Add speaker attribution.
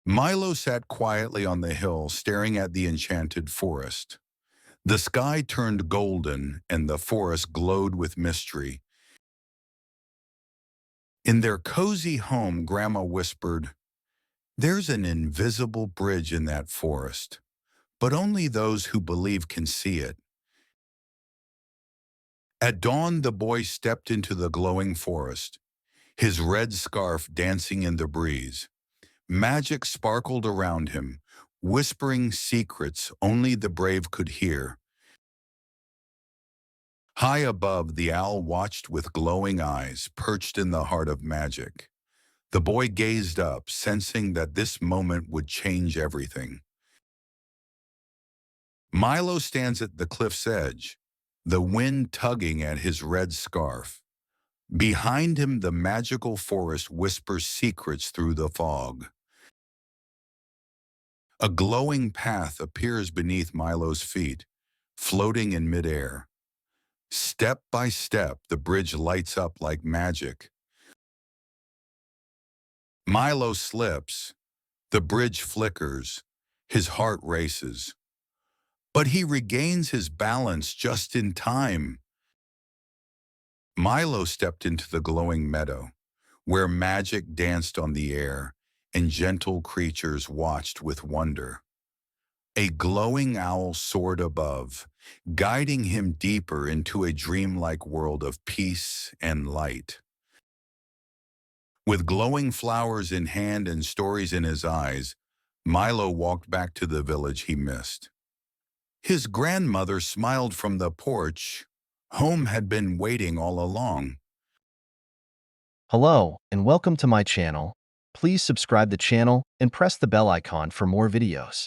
Speaker 1: Milo sat quietly on the hill, staring at the enchanted forest. The sky turned golden, and the forest glowed with mystery. In their cozy home, Grandma whispered, "There's an invisible bridge in that forest, but only those who believe can see it." At dawn, the boy stepped into the glowing forest, his red scarf dancing in the breeze. Magic sparkled around him, whispering secrets only the brave could hear. High above, the owl watched with glowing eyes, perched in the heart of magic. The boy gazed up, sensing that this moment would change everything. Milo stands at the cliff's edge, the wind tugging at his red scarf. Behind him, the magical forest whispers secrets through the fog. A glowing path appears beneath Milo's feet, floating in midair. Step by step, the bridge lights up like magic. Milo slips, the bridge flickers, his heart races. But he regains his balance just in time. Milo stepped into the glowing meadow, where magic danced on the air and gentle creatures watched with wonder. A glowing owl soared above, guiding him deeper into a dreamlike world of peace and light. With glowing flowers in hand and stories in his eyes, Milo walked back to the village he missed. His grandmother smiled from the porch. Home had been waiting all along.
Speaker 2: Hello, and welcome to my channel. Please subscribe the channel and press the bell icon for more videos.